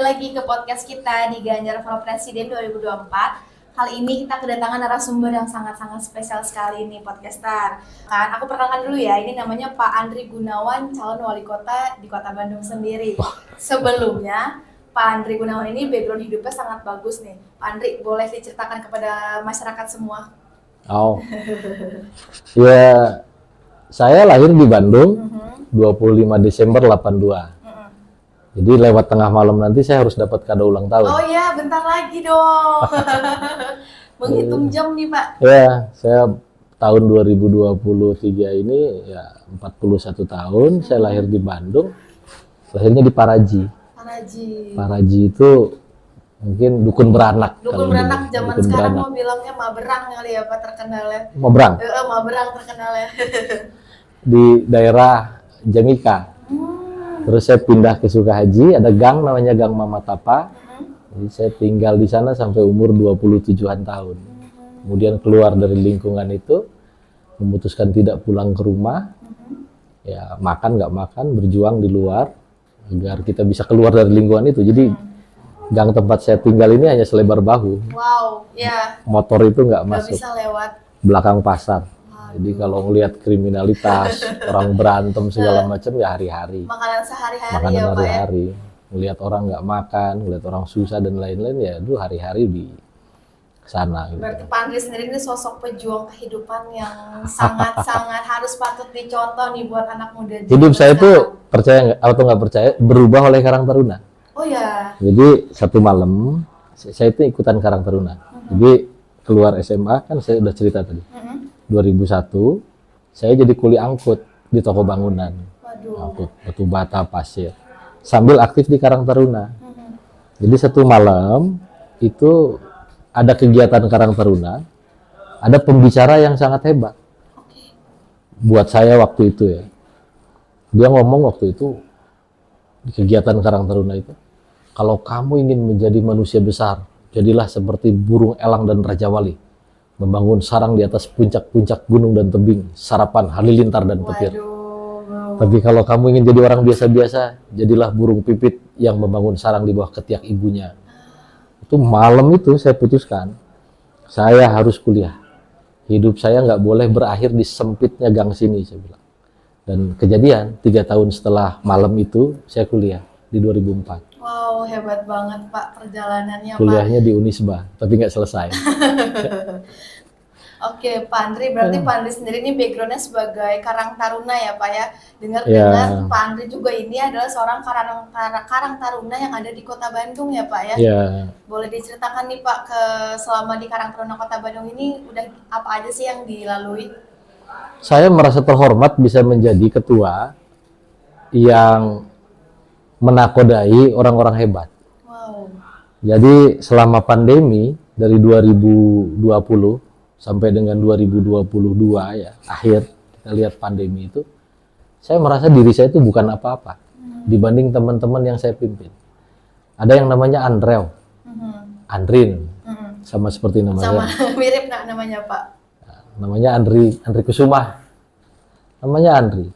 lagi ke podcast kita di Ganjar for Presiden 2024. Kali ini kita kedatangan narasumber yang sangat-sangat spesial sekali nih podcaster. Kan, aku perkenalkan dulu ya, ini namanya Pak Andri Gunawan, calon wali kota di Kota Bandung sendiri. Sebelumnya, Pak Andri Gunawan ini background hidupnya sangat bagus nih. Pak Andri, boleh diceritakan kepada masyarakat semua? Oh, ya saya lahir di Bandung 25 Desember 82. Jadi lewat tengah malam nanti saya harus dapat kado ulang tahun. Oh iya, bentar lagi dong. Menghitung jam nih Pak. Ya, saya tahun 2023 ini ya 41 tahun, saya lahir di Bandung. Lahirnya di Paraji. Paraji itu mungkin dukun beranak. Dukun beranak zaman sekarang mau bilangnya Maberang kali ya Pak terkenalnya. Maberang. Maberang terkenalnya. Di daerah Jamika. Terus saya pindah ke Sukahaji, ada gang namanya Gang Mama Tapa. Jadi saya tinggal di sana sampai umur 27-an tahun. Kemudian keluar dari lingkungan itu, memutuskan tidak pulang ke rumah. Ya makan nggak makan, berjuang di luar agar kita bisa keluar dari lingkungan itu. Jadi gang tempat saya tinggal ini hanya selebar bahu. Wow, ya. Motor itu nggak masuk. Bisa lewat. Belakang pasar. Jadi kalau ngelihat kriminalitas, orang berantem segala macam ya hari-hari. Makanan sehari-hari Makanan ya Pak ya. hari-hari. Ngelihat orang nggak makan, ngelihat orang susah dan lain-lain ya itu hari-hari di sana. Gitu. Berarti Pak Andri sendiri ini sosok pejuang kehidupan yang sangat-sangat harus patut dicontoh nih buat anak muda. Hidup saya itu percaya atau nggak percaya berubah oleh Karang Taruna. Oh ya. Jadi satu malam saya itu ikutan Karang Taruna. Jadi keluar SMA kan saya udah cerita tadi. 2001 saya jadi kuli angkut di toko bangunan. Waduh. Angkut batu bata, pasir. Sambil aktif di Karang Taruna. Jadi satu malam itu ada kegiatan Karang Taruna, ada pembicara yang sangat hebat. Buat saya waktu itu ya. Dia ngomong waktu itu di kegiatan Karang Taruna itu, kalau kamu ingin menjadi manusia besar, jadilah seperti burung elang dan Raja Wali. Membangun sarang di atas puncak-puncak gunung dan tebing, sarapan halilintar dan petir. Tapi kalau kamu ingin jadi orang biasa-biasa, jadilah burung pipit yang membangun sarang di bawah ketiak ibunya. Itu malam itu saya putuskan, saya harus kuliah. Hidup saya nggak boleh berakhir di sempitnya gang sini, saya bilang. Dan kejadian 3 tahun setelah malam itu, saya kuliah di 2004. Wow, hebat banget Pak perjalanannya. Kuliahnya di Unisba, tapi nggak selesai. Oke, Pak Andri, berarti Pak Andri sendiri ini backgroundnya sebagai Karang Taruna ya Pak ya. Dengar-dengar Pak Andri juga ini adalah seorang Karang Taruna yang ada di Kota Bandung ya Pak ya. Boleh diceritakan nih Pak, selama di Karang Taruna Kota Bandung ini udah apa aja sih yang dilalui? Saya merasa terhormat bisa menjadi ketua yang menakodai orang-orang hebat. Wow. Jadi selama pandemi dari 2020 sampai dengan 2022 ya, akhir kita lihat pandemi itu, saya merasa diri saya itu bukan apa-apa dibanding teman-teman yang saya pimpin. Ada yang namanya Andrew, Andrin, sama seperti namanya. Sama mirip nggak namanya Pak? Namanya Andri Kusuma. Namanya Andri.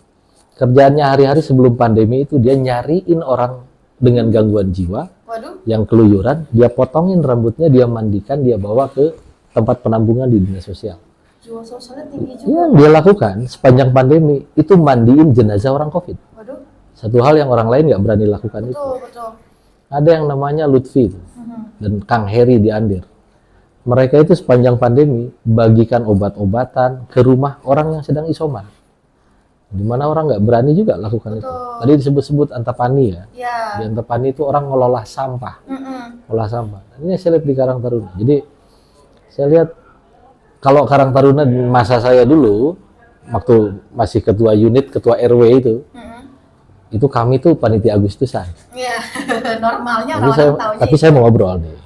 Kerjaannya hari-hari sebelum pandemi itu dia nyariin orang dengan gangguan jiwa. Waduh. Yang keluyuran, dia potongin rambutnya, dia mandikan, dia bawa ke tempat penampungan di dinas sosial. Jiwa sosialnya tinggi juga. Yang dia lakukan sepanjang pandemi itu mandiin jenazah orang COVID. Waduh. Satu hal yang orang lain nggak berani lakukan itu. Betul. Ada yang namanya Lutfi dan Kang Heri di Andir. Mereka itu sepanjang pandemi bagikan obat-obatan ke rumah orang yang sedang isoman. Di mana orang nggak berani juga lakukan itu. Tadi disebut-sebut Antapani ya. Di Antapani itu orang ngelola sampah. Olah sampah. Ini saya lihat di Karang Taruna. Jadi saya lihat kalau Karang Taruna di masa saya dulu, waktu masih ketua unit, ketua RW itu kami tuh panitia Agustusan. Iya, normalnya orang-orang tahunya. Tapi saya mau ngobrol nih.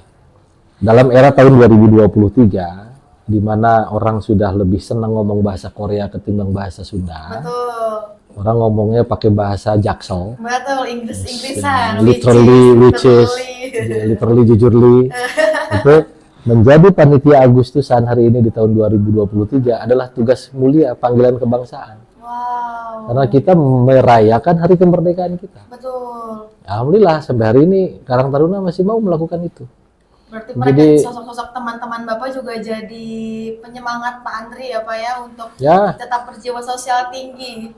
Dalam era tahun 2023, di mana orang sudah lebih senang ngomong bahasa Korea ketimbang bahasa Sunda. Betul. Orang ngomongnya pakai bahasa Jaksel. Betul, Inggris-Inggrisan. Literally, jujurly. Itu menjadi panitia Agustusan hari ini di tahun 2023 adalah tugas mulia panggilan kebangsaan. Wow. Karena kita merayakan hari kemerdekaan kita. Betul. Alhamdulillah sampai hari ini Karang Taruna masih mau melakukan itu. Berarti mereka sosok-sosok teman-teman Bapak juga jadi penyemangat Pak Andri ya Pak ya untuk Ya, tetap berjiwa sosial tinggi.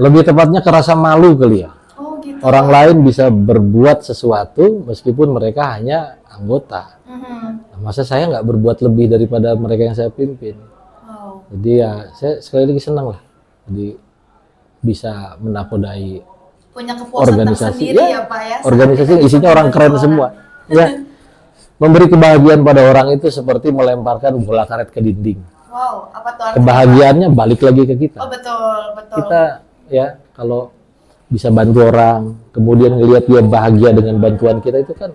lebih tepatnya kerasa malu kali ya. Oh gitu. Orang lain bisa berbuat sesuatu meskipun mereka hanya anggota. Mhm. Nah, masa saya nggak berbuat lebih daripada mereka yang saya pimpin. Wow. Jadi ya saya sekali lagi senang lah. Jadi bisa menakodai Punya kepuasan organisasi. tersendiri ya Pak ya. Organisasi yang isinya orang keren semua. Ya. Memberi kebahagiaan pada orang itu seperti melemparkan bola karet ke dinding. Wow, apa tuh artinya? Kebahagiaannya balik lagi ke kita. Oh betul, betul. Kita ya kalau bisa bantu orang, kemudian ngelihat dia bahagia dengan bantuan kita itu kan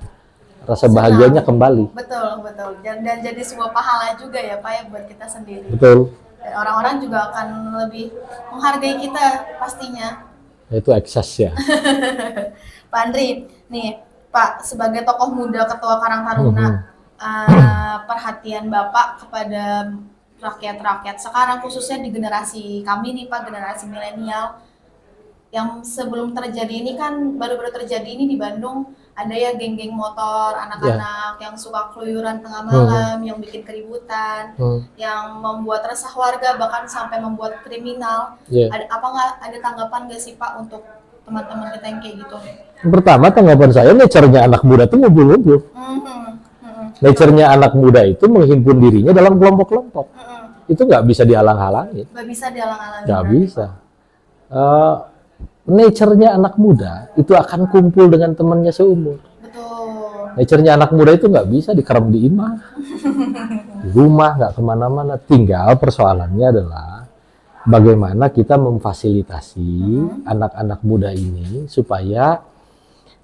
rasa bahagianya kembali. Betul, betul. Dan jadi sebuah pahala juga ya Pak ya buat kita sendiri. Betul. Dan orang-orang juga akan lebih menghargai kita pastinya. Itu ekses ya. Pak Andri, nih Pak sebagai tokoh muda Ketua Karang Taruna, perhatian Bapak kepada rakyat-rakyat sekarang khususnya di generasi kami nih Pak, generasi milenial yang sebelum terjadi ini kan baru-baru terjadi ini di Bandung ada ya geng-geng motor anak-anak yang suka keluyuran tengah malam, yang bikin keributan, yang membuat resah warga bahkan sampai membuat kriminal. Yeah. Ada tanggapan nggak sih Pak untuk teman-teman kita yang kayak gitu? Pertama tanggapan saya, nature-nya anak muda itu ngumpul-ngumpul. Nature-nya anak muda itu menghimpun dirinya dalam kelompok-kelompok. Itu nggak bisa dihalang-halangi. Nggak bisa dihalang-halangi. Nggak bisa. Nature-nya anak muda itu akan kumpul dengan temannya seumur. Betul. Nature-nya anak muda itu nggak bisa dikerem di imah, di rumah, nggak kemana-mana. Tinggal persoalannya adalah bagaimana kita memfasilitasi anak-anak muda ini supaya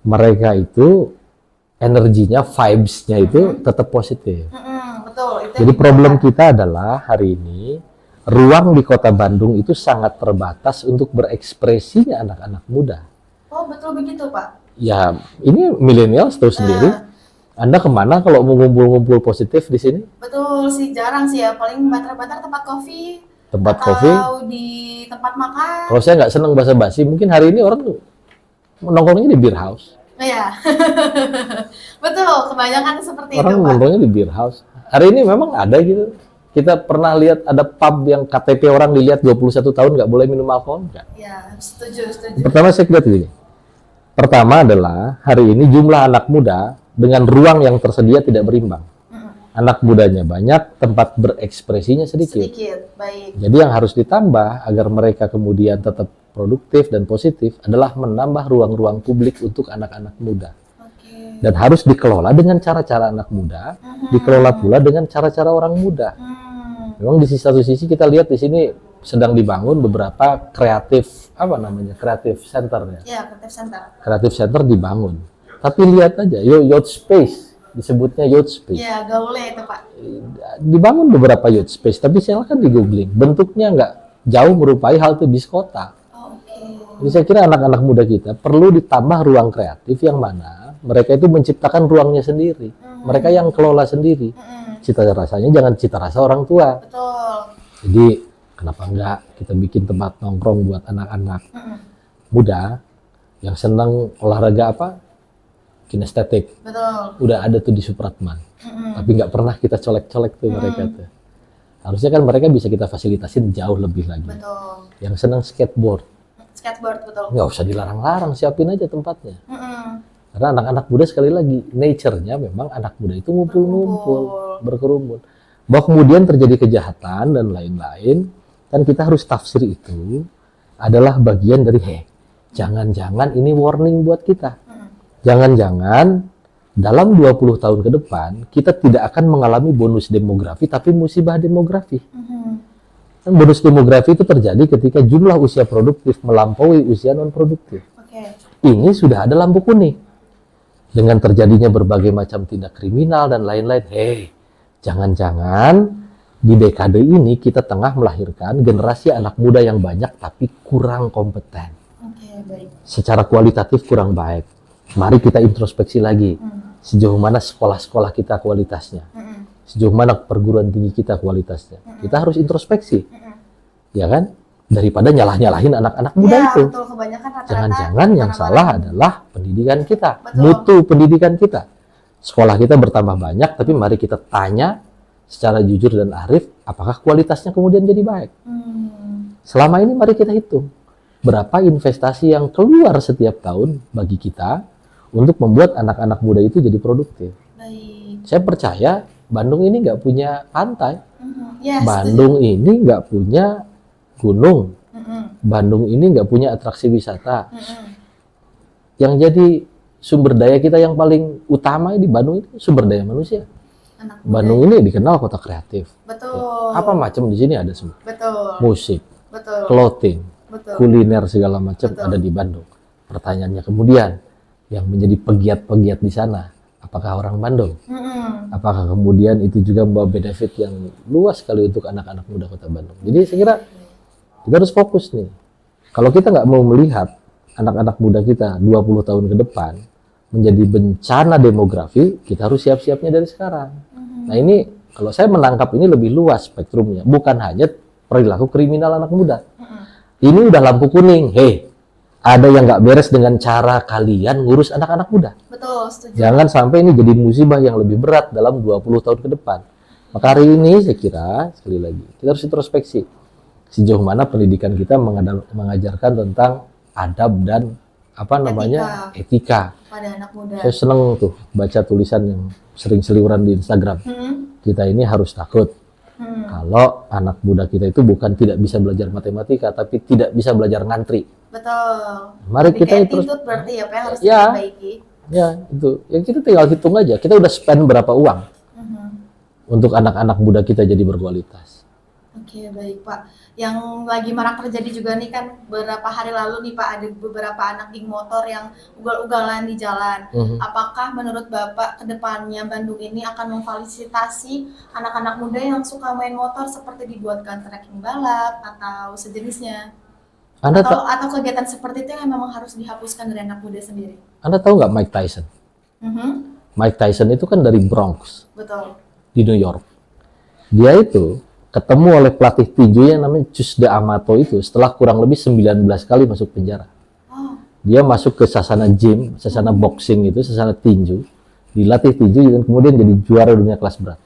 mereka itu energinya, vibes-nya itu tetap positif. Betul. Itu Jadi problem kita adalah hari ini ruang di kota Bandung itu sangat terbatas untuk berekspresinya anak-anak muda. Oh betul begitu Pak. Ya ini milenial tahu sendiri. Anda kemana kalau mau ngumpul-ngumpul positif di sini? Betul sih, jarang sih ya. Paling bantar-bantar tempat kopi. Tempat atau kopi. di tempat makan. Kalau saya nggak senang basa-basi, mungkin hari ini orang nongkrongnya di beer house. Iya. Betul, kebanyakan seperti Orang itu Pak. nongkrongnya di beer house. Hari ini memang ada gitu. Kita pernah lihat ada pub yang KTP orang dilihat 21 tahun nggak boleh minum alkohol, nggak? Ya, setuju. Pertama saya lihat gini. Pertama adalah hari ini jumlah anak muda dengan ruang yang tersedia tidak berimbang. Anak mudanya banyak, tempat berekspresinya sedikit. Baik. Jadi yang harus ditambah agar mereka kemudian tetap produktif dan positif adalah menambah ruang-ruang publik untuk anak-anak muda. Oke. Dan harus dikelola dengan cara-cara anak muda, dikelola pula dengan cara-cara orang muda. Memang di satu sisi kita lihat di sini sedang dibangun beberapa kreatif center ya. Ya, kreatif center. Kreatif center dibangun. Tapi lihat aja, youth space disebutnya youth space. Ya, gaule itu Pak. Dibangun beberapa youth space, tapi silakan di googling. Bentuknya nggak jauh merupai halte bis kota. Oke. Jadi saya kira anak-anak muda kita perlu ditambah ruang kreatif yang mana mereka itu menciptakan ruangnya sendiri. Mereka yang kelola sendiri. Cita rasanya jangan cita rasa orang tua. Betul. Jadi kenapa enggak kita bikin tempat nongkrong buat anak-anak muda yang senang olahraga apa? Kinestetik. Betul. Udah ada tuh di Supratman. Tapi nggak pernah kita colek-colek tuh mereka tuh. Harusnya kan mereka bisa kita fasilitasin jauh lebih lagi. Betul. Yang senang skateboard. Skateboard betul. Nggak usah dilarang-larang, siapin aja tempatnya. Karena anak-anak muda sekali lagi, nature-nya memang anak muda itu ngumpul-ngumpul, berkerumun. Bahwa kemudian terjadi kejahatan dan lain-lain, dan kita harus tafsir itu adalah bagian dari, jangan-jangan ini warning buat kita. Jangan-jangan dalam 20 tahun ke depan, kita tidak akan mengalami bonus demografi, tapi musibah demografi. Dan bonus demografi itu terjadi ketika jumlah usia produktif melampaui usia non-produktif. Ini sudah ada lampu kuning. Dengan terjadinya berbagai macam tindak kriminal dan lain-lain. Jangan-jangan di dekade ini kita tengah melahirkan generasi anak muda yang banyak tapi kurang kompeten. Baik. Secara kualitatif kurang baik. Mari kita introspeksi lagi. Sejauh mana sekolah-sekolah kita kualitasnya. Sejauh mana perguruan tinggi kita kualitasnya. Kita harus introspeksi. Ya kan? daripada nyalah-nyalahin anak-anak muda Ya, itu. betul. Kebanyakan rata-rata Jangan-jangan yang anak-anak salah adalah pendidikan kita, Betul. mutu pendidikan kita. Sekolah kita bertambah banyak, tapi mari kita tanya secara jujur dan arif, apakah kualitasnya kemudian jadi baik? Selama ini mari kita hitung, berapa investasi yang keluar setiap tahun bagi kita untuk membuat anak-anak muda itu jadi produktif. Baik. Saya percaya Bandung ini nggak punya pantai, Ya, Bandung ini nggak punya gunung, Bandung ini nggak punya atraksi wisata. Yang jadi sumber daya kita yang paling utama di Bandung itu sumber daya manusia. Anak muda. Bandung ini dikenal kota kreatif. Betul. Apa macam di sini ada semua. Betul. Musik, Betul. clothing, Betul. kuliner segala macam Betul. ada di Bandung. Pertanyaannya kemudian, yang menjadi pegiat-pegiat di sana, apakah orang Bandung? Apakah kemudian itu juga membawa benefit yang luas sekali untuk anak-anak muda kota Bandung? Jadi saya kira kita harus fokus nih. Kalau kita nggak mau melihat anak-anak muda kita 20 tahun ke depan menjadi bencana demografi, kita harus siap-siapnya dari sekarang. Nah ini, kalau saya menangkap ini lebih luas spektrumnya, bukan hanya perilaku kriminal anak muda. Ini udah lampu kuning, hei, ada yang nggak beres dengan cara kalian ngurus anak-anak muda. Betul, setuju. Jangan sampai ini jadi musibah yang lebih berat dalam 20 tahun ke depan. Maka hari ini saya kira, sekali lagi, kita harus introspeksi. Sejauh mana pendidikan kita mengajarkan tentang adab dan etika. Pada anak muda. Saya seneng tuh baca tulisan yang sering seliweran di Instagram. Kita ini harus takut kalau anak muda kita itu bukan tidak bisa belajar matematika, tapi tidak bisa belajar ngantri. Betul. Mari Lebih kita kayak terus attitude berarti ya, Pak, yang harus Ya. diperbaiki. Ya itu, ya kita tinggal hitung aja. Kita udah spend berapa uang untuk anak-anak muda kita jadi berkualitas. Oke, baik Pak. Yang lagi marak terjadi juga nih kan beberapa hari lalu nih Pak, ada beberapa anak geng motor yang ugal-ugalan di jalan. Apakah menurut Bapak ke depannya Bandung ini akan memfasilitasi anak-anak muda yang suka main motor seperti dibuatkan trekking balap atau sejenisnya? Atau kegiatan seperti itu yang memang harus dihapuskan dari anak muda sendiri? Anda tahu nggak Mike Tyson? Mike Tyson itu kan dari Bronx, Betul. di New York. Dia itu ketemu oleh pelatih tinju yang namanya Cus D'Amato itu setelah kurang lebih 19 kali masuk penjara. Dia masuk ke sasana gym, sasana boxing itu, sasana tinju, dilatih tinju dan kemudian jadi juara dunia kelas berat.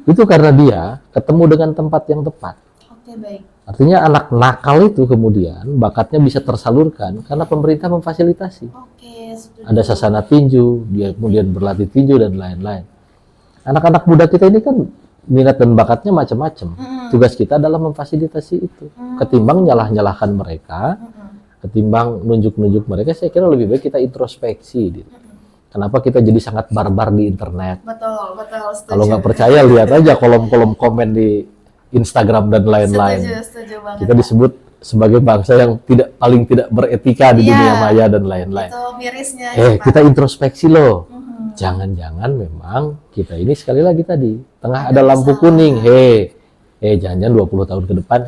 Itu karena dia ketemu dengan tempat yang tepat. Oke, baik. Artinya anak nakal itu kemudian bakatnya bisa tersalurkan karena pemerintah memfasilitasi. Oke, setuju. Ada sasana tinju, dia kemudian berlatih tinju dan lain-lain. Anak-anak muda kita ini kan minat dan bakatnya macam-macam. Tugas kita adalah memfasilitasi itu. Ketimbang nyalah-nyalahkan mereka, ketimbang nunjuk-nunjuk mereka, saya kira lebih baik kita introspeksi. Kenapa kita jadi sangat barbar di internet? Betul, setuju. Kalau nggak percaya, lihat aja kolom-kolom komen di Instagram dan lain-lain. Setuju banget. Kita disebut sebagai bangsa yang paling tidak beretika di Iya. dunia maya dan lain-lain. Itu mirisnya ya, Pak. Kita introspeksi loh. Jangan-jangan memang kita ini sekali lagi tadi tengah ada lampu kuning. Jangan-jangan 20 tahun ke depan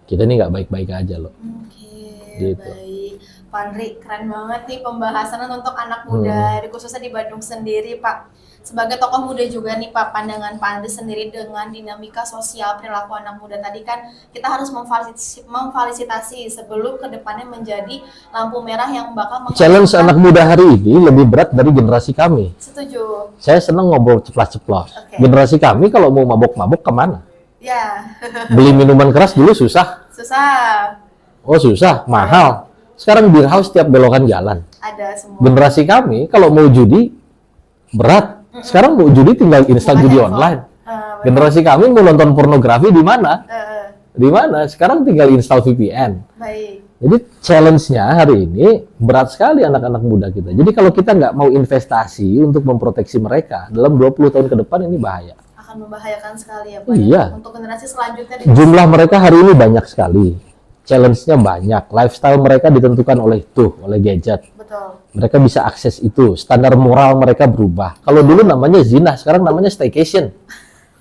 kita ini nggak baik-baik aja loh. Oke, Gitu. baik. Pak Andri, keren banget nih pembahasan untuk anak muda, khususnya di Bandung sendiri, Pak. Sebagai tokoh muda juga nih Pak, pandangan Pak Andri sendiri dengan dinamika sosial perilaku anak muda tadi kan kita harus memfasilitasi sebelum kedepannya menjadi lampu merah yang bakal Challenge anak muda hari ini lebih berat dari generasi kami. Setuju. Saya senang ngobrol ceplas-ceplos. Oke. Generasi kami kalau mau mabok-mabok kemana? Ya, Beli minuman keras dulu susah. susah. Oh susah, mahal. Sekarang beer house tiap belokan jalan. Ada semua. Generasi kami kalau mau judi berat. Sekarang mau judi tinggal install judi online. Generasi kami mau nonton pornografi di mana? Di mana? Sekarang tinggal install VPN. Baik. Jadi challenge-nya hari ini berat sekali anak-anak muda kita. Jadi kalau kita nggak mau investasi untuk memproteksi mereka dalam 20 tahun ke depan ini bahaya. Akan membahayakan sekali ya Pak. Iya. Untuk generasi selanjutnya. Jumlah mereka hari ini banyak sekali. Challenge-nya banyak. Lifestyle mereka ditentukan oleh gadget. Betul. Mereka bisa akses itu. Standar moral mereka berubah. Kalau dulu namanya zina, sekarang namanya staycation.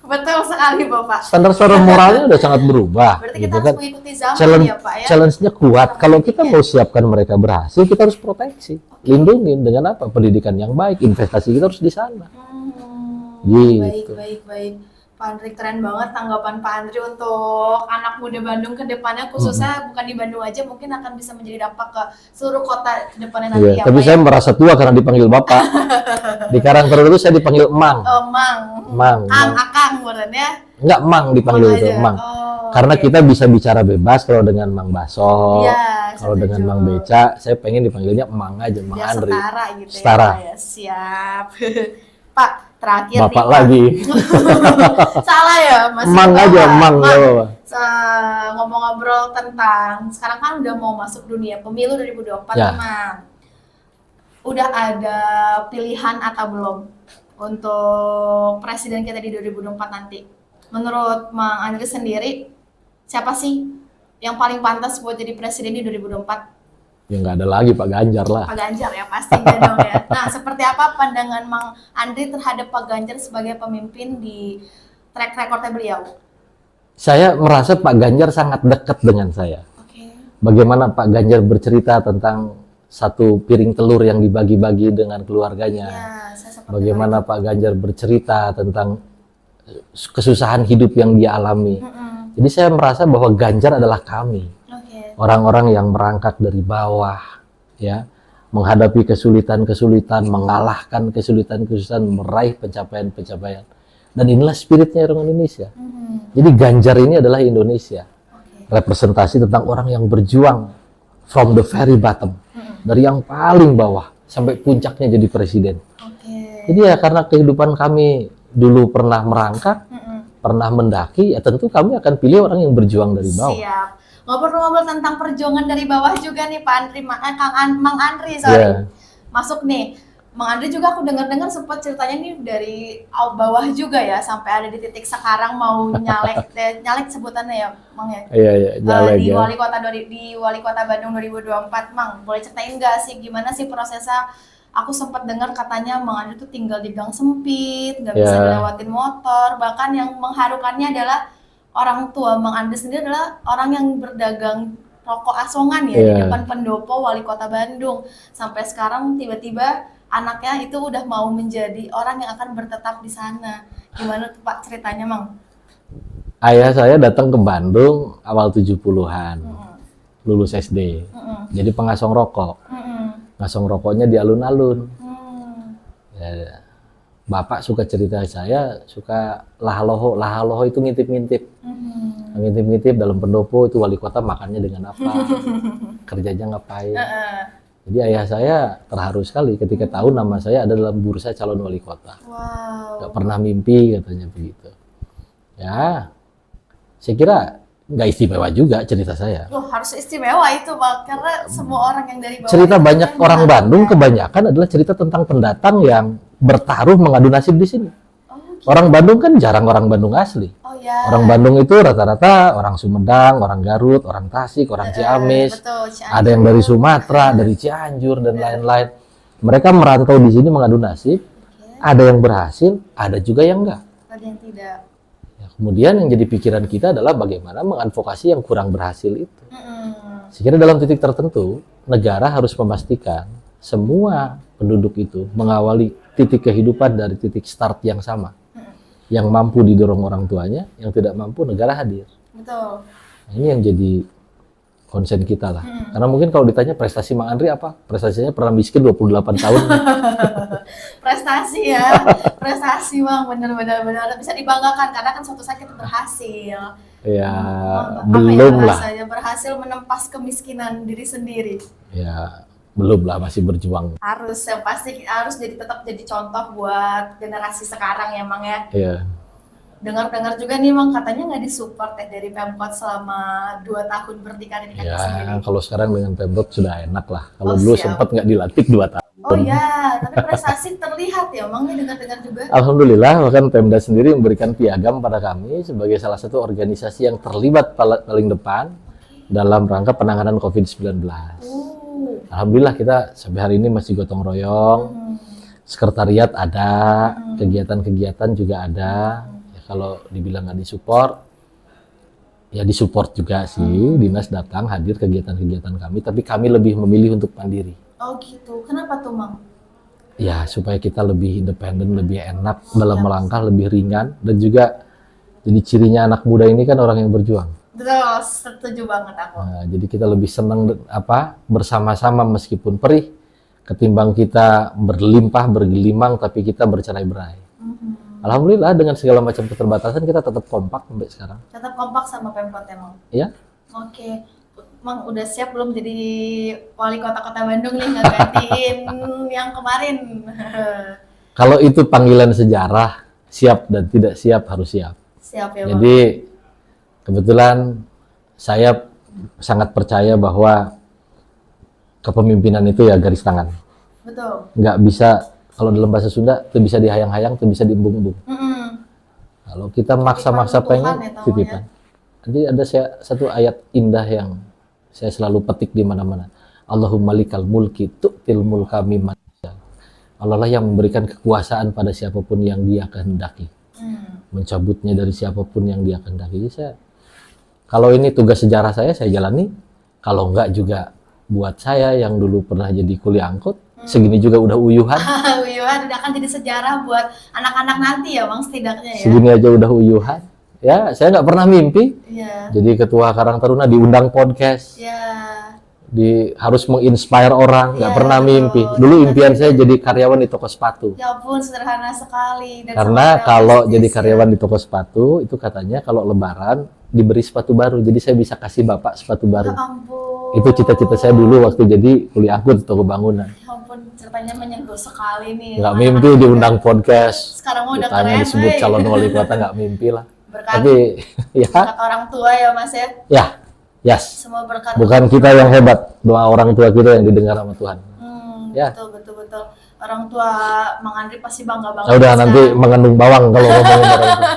Betul sekali Bapak. Standar moralnya udah sangat berubah. Berarti gitu kita harus kan. mengikuti zaman Challenge, ya Pak ya. challenge-nya kuat. Kalau kita mau siapkan mereka berhasil, kita harus proteksi. Lindungin dengan apa? Pendidikan yang baik, investasi kita harus di sana. Gitu. Baik. Pak Andri, keren banget tanggapan Pak Andri untuk anak muda Bandung ke depannya, khususnya bukan di Bandung aja, mungkin akan bisa menjadi dampak ke seluruh kota ke depannya nanti Iya, ya tapi Pak saya ya. merasa tua karena dipanggil Bapak. Di Karang Taruna itu saya dipanggil Mang. Oh, Mang. Mang, Kang, Mang. Akang bukan ya? Enggak, Mang dipanggil Mang itu, aja. Mang. Oh, Karena oke. kita bisa bicara bebas kalau dengan Mang Baso, Iya, kalau setuju. dengan Mang Beca, saya pengen dipanggilnya Mang aja, Mang Biar Andri. setara gitu Setara. ya Pak ya. Siap. Pak, terakhir Bapak nih Pak. lagi. Salah ya, masih Mang ke aja, bawah. Mang, nggak apa-apa. Ngomong-ngobrol tentang sekarang kan udah mau masuk dunia pemilu 2024 Ya. nih, Mang. Udah ada pilihan atau belum untuk presiden kita di 2024 nanti? Menurut Mang Andri sendiri, siapa sih yang paling pantas buat jadi presiden di 2024? Ya nggak ada lagi Pak Ganjar lah. Pak Ganjar ya pastinya dong ya. Nah, seperti apa pandangan Mang Andri terhadap Pak Ganjar sebagai pemimpin di track recordnya beliau? Saya merasa Pak Ganjar sangat dekat dengan saya. Oke. Bagaimana Pak Ganjar bercerita tentang satu piring telur yang dibagi-bagi dengan keluarganya. Ya, saya seperti Bagaimana Pak Ganjar bercerita tentang kesusahan hidup yang dia alami. Jadi saya merasa bahwa Ganjar adalah kami. Oke. Orang-orang yang merangkak dari bawah, ya, menghadapi kesulitan-kesulitan, mengalahkan kesulitan-kesulitan, meraih pencapaian-pencapaian. Dan inilah spiritnya orang Indonesia. Jadi Ganjar ini adalah Indonesia. Oke. Representasi tentang orang yang berjuang from the very bottom. Dari yang paling bawah sampai puncaknya jadi presiden. Oke. Jadi ya karena kehidupan kami dulu pernah merangkak, pernah mendaki, ya tentu kami akan pilih orang yang berjuang dari bawah. Siap. Ngobrol-ngobrol tentang perjuangan dari bawah juga nih Pak Andri, Mang Andri, sorry. Iya. Masuk nih. Mang Andri juga aku dengar-dengar sempat ceritanya nih dari bawah juga ya, sampai ada di titik sekarang mau nyalek, nyalek sebutannya ya, Mang ya. Iya, iya, nyalek Di ya. wali kota Bandung 2024, Mang. Boleh ceritain nggak sih gimana sih prosesnya? Aku sempat dengar katanya Mang Andri tuh tinggal di gang sempit, nggak bisa Ya. dilewatin motor. Bahkan yang mengharukannya adalah orang tua Mang Andri sendiri adalah orang yang berdagang rokok asongan ya di Iya. depan pendopo wali kota Bandung. Sampai sekarang tiba-tiba anaknya itu udah mau menjadi orang yang akan bertetap di sana. Gimana tuh Pak ceritanya, Mang? Ayah saya datang ke Bandung awal 70-an, lulus SD. Jadi pengasong rokok. Ngasong rokoknya di alun-alun. Ya, Bapak suka cerita saya, suka lahaloho. Lahaloho itu ngintip-ngintip. Ngintip-ngintip dalam pendopo itu wali kota makannya dengan apa, kerjanya ngapain. Jadi ayah saya terharu sekali ketika tahu nama saya ada dalam bursa calon wali kota. Wow. Gak pernah mimpi katanya begitu. Ya, saya kira nggak istimewa juga cerita saya. Loh, harus istimewa itu, Pak, karena semua orang yang dari bawah Cerita itu banyak kan orang bisa- Bandung kebanyakan adalah cerita tentang pendatang yang bertaruh mengadu nasib di sini. Oh, gitu. Orang Bandung kan jarang orang Bandung asli. Oh ya. Orang Bandung itu rata-rata orang Sumedang, orang Garut, orang Tasik, orang Ciamis. Betul, Cianjur. Ada yang dari Sumatera, dari Cianjur dan lain-lain. Mereka merantau di sini mengadu nasib. Ada yang berhasil, ada juga yang enggak. Ada yang tidak. Ya, kemudian yang jadi pikiran kita adalah bagaimana mengadvokasi yang kurang berhasil itu. Sekiranya dalam titik tertentu, negara harus memastikan semua penduduk itu mengawali titik kehidupan dari titik start yang sama. Yang mampu didorong orang tuanya, yang tidak mampu negara hadir. Betul. Nah, ini yang jadi konsen kita lah. Karena mungkin kalau ditanya prestasi Mang Andri apa? Prestasinya pernah miskin 28 tahun. Prestasi ya. Prestasi, Bang. Benar-benar bisa dibanggakan karena kan suatu saat kita berhasil. Ya, Apa belum ya lah. bahasanya? Berhasil menempas kemiskinan diri sendiri. Ya, belum lah, masih berjuang. Harus, yang pasti harus tetap jadi contoh buat generasi sekarang ya, Mang ya. Ya, Dengar-dengar juga nih, Mang, katanya nggak disupport ya dari Pemkot selama 2 tahun berdikari di kaki sendiri. ya kalau sekarang dengan Pemprov sudah enak lah. Kalau Oh, dulu siap. sempat nggak dilantik 2 tahun. Oh ya, tapi prestasi terlihat ya, Mang, ya dengar-dengar juga. Alhamdulillah, bahkan Pemda sendiri memberikan piagam pada kami sebagai salah satu organisasi yang terlibat paling depan dalam rangka penanganan COVID-19. Alhamdulillah kita sampai hari ini masih gotong royong, sekretariat ada, kegiatan-kegiatan juga ada. Ya, kalau dibilang nggak disupport, ya disupport juga sih. Dinas datang hadir kegiatan-kegiatan kami, tapi kami lebih memilih untuk mandiri. Oh gitu, kenapa tuh, Mang? Ya supaya kita lebih independen, lebih enak dalam melangkah, lebih ringan, dan juga Jadi cirinya anak muda ini kan orang yang berjuang. Betul, setuju banget aku. Nah, jadi kita lebih senang bersama-sama meskipun perih ketimbang kita berlimpah bergelimang tapi kita bercerai-berai. Alhamdulillah dengan segala macam keterbatasan kita tetap kompak sampai sekarang. Tetap kompak sama Pemkot emang. Ya. Oke. Mang udah siap belum jadi wali kota Bandung nih ngegantiin yang kemarin? Kalau itu panggilan sejarah, siap dan tidak siap harus siap. Siap ya, Bang. Jadi kebetulan saya sangat percaya bahwa kepemimpinan itu ya garis tangan. Betul. Nggak bisa, kalau dalam bahasa Sunda, itu bisa dihayang-hayang, itu bisa diembung-embung. Kalau kita maksa-maksa pengen, titipan. Jadi ada satu ayat indah yang saya selalu petik di mana-mana. Allahumma likal mulki tu'til mulka mimman yasha. Allah lah yang memberikan kekuasaan pada siapapun yang Dia kehendaki. Mencabutnya dari siapapun yang Dia kehendaki. Jadi kalau ini tugas sejarah saya jalani. Kalau enggak juga buat saya yang dulu pernah jadi kuli angkut, segini juga udah uyuhan. Uyuhan udah akan jadi sejarah buat anak-anak nanti ya, Bang, setidaknya ya. Segini aja udah uyuhan. Ya, saya nggak pernah mimpi. Iya. Jadi ketua Karang Taruna diundang podcast. Iya. Harus menginspire orang, nggak Iya, pernah betul. mimpi. Dulu impian saya jadi karyawan di toko sepatu. Ya ampun, sederhana sekali. Dan Karena sampai kalau bisnis, jadi ya. karyawan di toko sepatu, itu katanya kalau lebaran diberi sepatu baru. Jadi saya bisa kasih bapak sepatu Ya baru. ampun. Itu cita-cita saya dulu waktu jadi kuliah angkut di toko bangunan. Ya ampun, ceritanya menyentuh sekali nih. Nggak Anak-anak mimpi muda. diundang podcast. Sekarang mah udah Ditanya keren, disebut wey. calon wali kota, nggak mimpi lah. Berkat, Tapi ya, berkat orang tua ya, Mas ya. ya, yes. Semua berkat. Bukan kita yang hebat, doa orang tua kita yang didengar sama Tuhan. Ya. Betul. Orang tua Mang Andri pasti bangga banget. Ya udah sekarang. nanti mengandung bawang kalau ngomongin orang tua.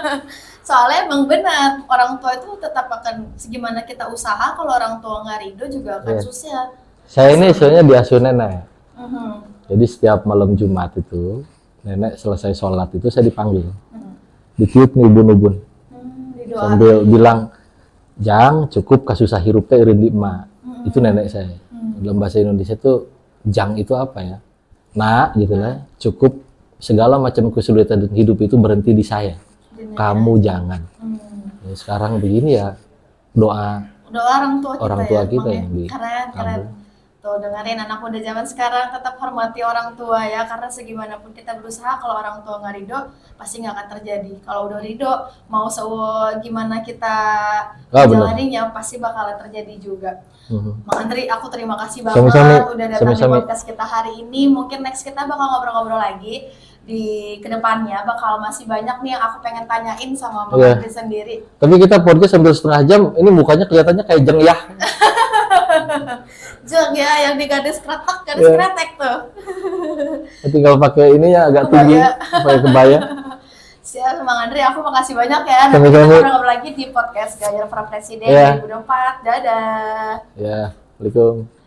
Soalnya emang benar, orang tua itu tetap akan segimana kita usaha, kalau orang tua nggak ridho juga akan Iya. susah. Saya ini soalnya diasuh nenek. Mhm. Jadi setiap malam Jumat itu, nenek selesai sholat itu saya dipanggil. Ditiup nih ubun-ubun. Didoain. Sambil bilang, Jang, cukup kasusah hirup teh eureun di emak. Itu nenek saya. Dalam bahasa Indonesia tuh, Jang itu apa ya? Nak, gitu lah. Cukup segala macam kesulitan hidup itu berhenti di saya. Kamu jangan. Ya, sekarang begini ya, doa Doa orang tua kita yang ya, Bang, ya. Keren. Tuh dengerin anak muda zaman sekarang, tetap hormati orang tua ya, karena segimanapun kita berusaha, kalau orang tua nggak ridho pasti nggak akan terjadi. Kalau udah ridho, mau gimana kita menjalaninya pasti bakalan terjadi juga. Mang Andri, aku terima kasih banget udah datang di podcast kita hari ini. Mungkin next kita bakal ngobrol-ngobrol lagi di kedepannya, bakal masih banyak nih yang aku pengen tanyain sama Mang Andri sendiri. Tapi kita podcast sambil setengah jam, ini mukanya kelihatannya kayak jeng ya. Jeng ya, yang di gadis kretek tuh. Tinggal pakai ini ya agak tinggi, pakai kebaya. Siap, Mang Andri, aku makasih banyak ya. Nanti Sama-sama. kita ngobrol lagi di podcast Gajar para Presiden 2024. Dadah. Ya, Assalamualaikum.